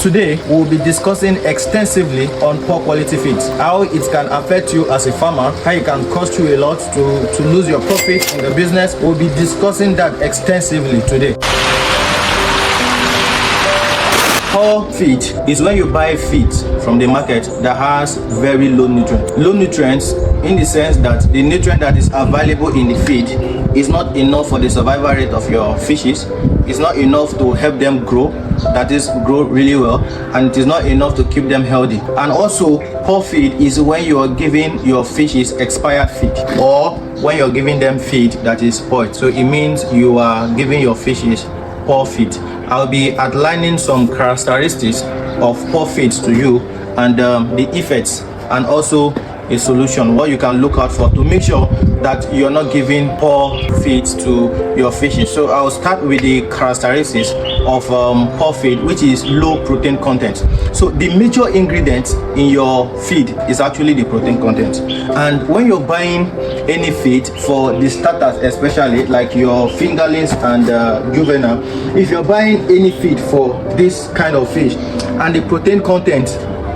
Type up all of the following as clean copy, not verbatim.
Today, we'll be discussing extensively on poor quality feed, how it can affect you as a farmer, how it can cost you a lot to lose your profit in the business. We'll be discussing that extensively today. Poor feed is when you buy feed from the market that has very low nutrients. Low nutrients in the sense that the nutrient that is available in the feed is not enough for the survival rate of your fishes. It's not enough to help them grow, that is, grow really well, and it is not enough to keep them healthy. And also, poor feed is when you are giving your fishes expired feed, or when you're giving them feed that is spoiled. So it means you are giving your fishes poor feed. I'll be outlining some characteristics of poor feed to you, and the effects, and also a solution, what you can look out for to make sure that you're not giving poor feed to your fishes. So I'll start with the characteristics of poor feed, which is low protein content. So the major ingredient in your feed is actually the protein content. And when you're buying any feed for the starters, especially like your fingerlings and juvenile, if you're buying any feed for this kind of fish and the protein content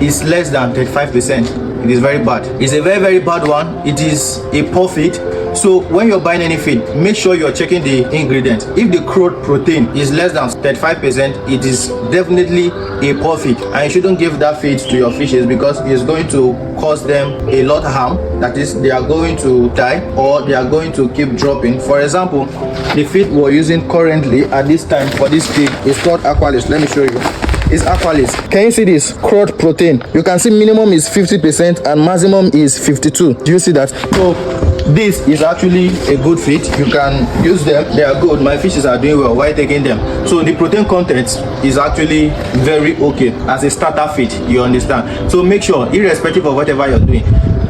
is less than 35%, it is very bad. It's a very, very bad one. It is a poor feed. So when you're buying any feed, make sure you're checking the ingredients. If the crude protein is less than 35%, it is definitely a poor feed, and you shouldn't give that feed to your fishes because it's going to cause them a lot of harm. That is, they are going to die, or they are going to keep dropping. For example, the feed we're using currently at this time for this pig is called Aquaculture. Let me show you. It's Aquaculture. Can you see this crude protein? You can see minimum is 50% and maximum is 52. Do you see that? So this is actually a good feed. You can use them. They are good. My fishes are doing well while taking them. So the protein content is actually very okay as a starter feed. You understand? So make sure, irrespective of whatever you're doing,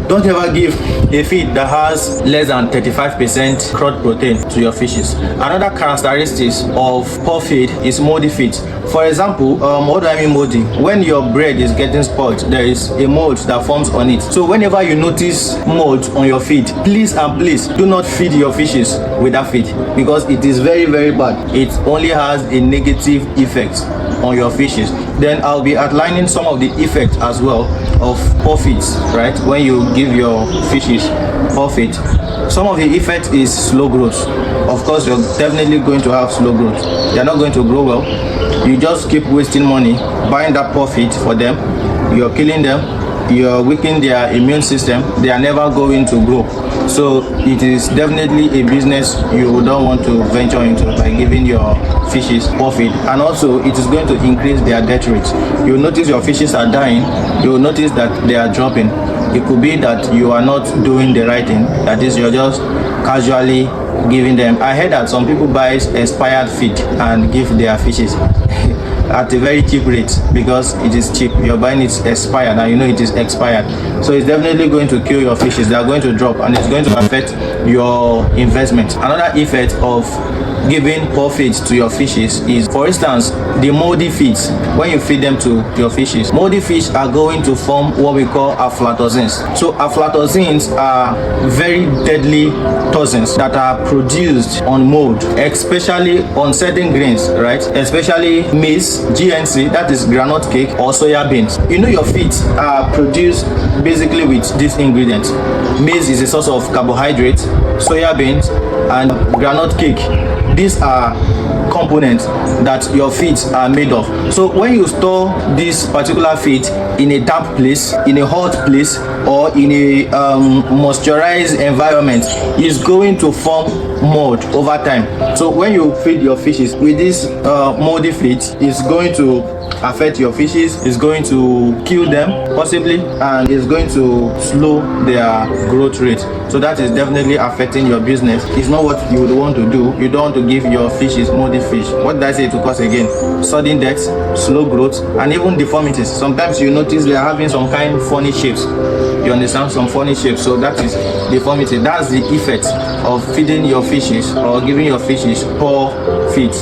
don't ever give a feed that has less than 35% crude protein to your fishes. Another characteristics of poor feed is moldy feed. For example, what do I mean moldy? When your bread is getting spoiled, there is a mold that forms on it. So whenever you notice mold on your feed, please and please do not feed your fishes with that feed, because it is very, very bad. It only has a negative effect on your fishes. Then I'll be outlining some of the effects as well of poor feeds, right? When you give your fishes poor feed, some of the effect is slow growth. Of course, you're definitely going to have slow growth. They're not going to grow well. You just keep wasting money buying that poor feed for them. You're killing them. You're weakening their immune system. They are never going to grow. So it is definitely a business you don't want to venture into by giving your fishes poor feed. And also, it is going to increase their death rate. You'll notice your fishes are dying. You'll notice that they are dropping. It could be that you are not doing the right thing. That is, you're just casually giving them. I heard that some people buy expired feed and give their fishes at a very cheap rate because it is cheap. You're buying it expired and you know it is expired. So it's definitely going to kill your fishes. They are going to drop and it's going to affect your investment. Another effect of giving poor feeds to your fishes is, for instance, the moldy feeds. When you feed them to your fishes, moldy fish are going to form what we call aflatoxins. So aflatoxins are very deadly toxins that are produced on mold, especially on certain grains, right? Especially maize, GNC, that is groundnut cake, or soya beans. You know your feeds are produced basically with these ingredients. Maize is a source of carbohydrate, soya beans, and groundnut cake. These are components that your feeds are made of. So when you store this particular feed in a damp place, in a hot place, or in a moisturized environment, it's going to form mold over time. So when you feed your fishes with this moldy feed, it's going to affect your fishes, it's going to kill them possibly, and it's going to slow their growth rate. So that is definitely affecting your business. It's not what you would want to do. You don't want to give your fishes moldy fish. What did I say to cause again? Sudden death, slow growth, and even deformities. Sometimes you notice they are having some kind of funny shapes. You understand? Some funny shapes. So that is deformity. That's the effect of feeding your fishes or giving your fishes poor feed.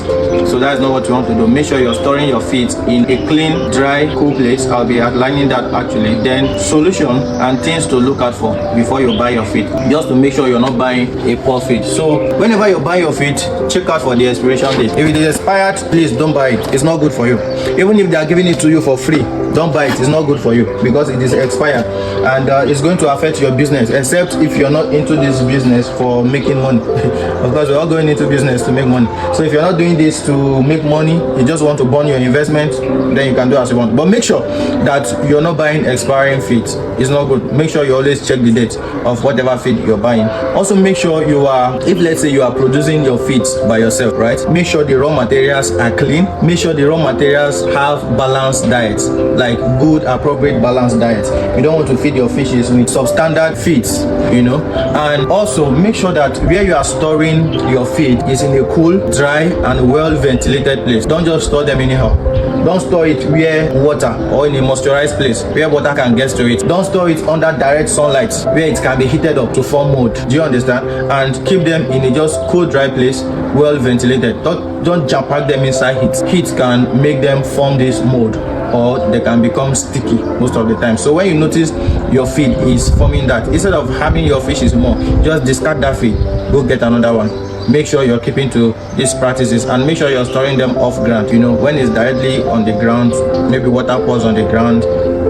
So that's not what you want to do. Make sure you're storing your feed in a clean, dry, cool place. I'll be outlining that actually. Then solution and things to look out for before you buy your feed, just to make sure you're not buying a poor feed. So whenever you buy your feed, check out for the expiration date. If it is expired, please don't buy it. It's not good for you. Even if they are giving it to you for free, don't buy it. It's not good for you because it is expired, and it's going to affect your business, except if you're not into this business for making money. Of course, we're all going into business to make money. So if you're not doing this to make money, you just want to burn your investment, then you can do as you want. But make sure that you're not buying expiring feed. It's not good. Make sure you always check the date of whatever feed you're buying. Also, make sure you are, if let's say you are producing your feeds by yourself, right? Make sure the raw materials are clean. Make sure the raw materials have balanced diets, like good, appropriate, balanced diets. You don't want to feed your fishes with substandard feeds, you know. And also make sure that where you are storing your feed is in a cool, dry, and well ventilated place. Don't just store them anyhow. Don't store it where water, or in a moisturized place where water can get to it. Don't store it under direct sunlight where it can be heated up to form mold. Do you understand? And keep them in a just cool, dry place, well ventilated. Don't jam pack them inside heat. Heat can make them form this mold, or they can become sticky most of the time. So when you notice your feed is forming that, instead of having your fishes more, just discard that feed, go get another one. Make sure you're keeping to these practices, and make sure you're storing them off ground. You know, when it's directly on the ground, maybe water pours on the ground,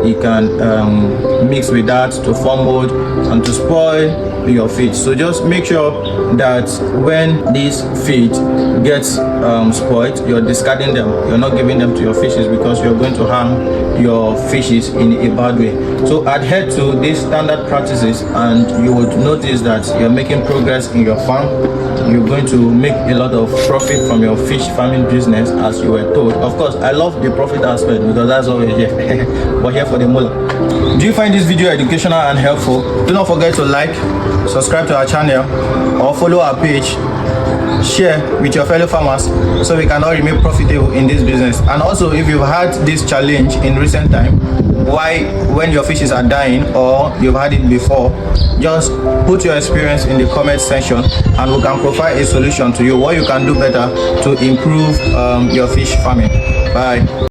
you can mix with that to form mold and to spoil your feed. So just make sure that when this feed gets spoiled, you're discarding them. You're not giving them to your fishes, because you're going to harm your fishes in a bad way. So adhere to these standard practices, and you would notice that you're making progress in your farm. You're going to make a lot of profit from your fish farming business, as you were told. Of course, I love the profit aspect, because that's all we're here. We're here for the mullah. Do you find this video educational and helpful? Do not forget to like, subscribe to our channel, or follow our page. Share with your fellow farmers so we can all remain profitable in this business. And also, if you've had this challenge in recent time, why when your fishes are dying, or you've had it before, just put your experience in the comment section, and we can provide a solution to you, what you can do better to improve your fish farming. Bye.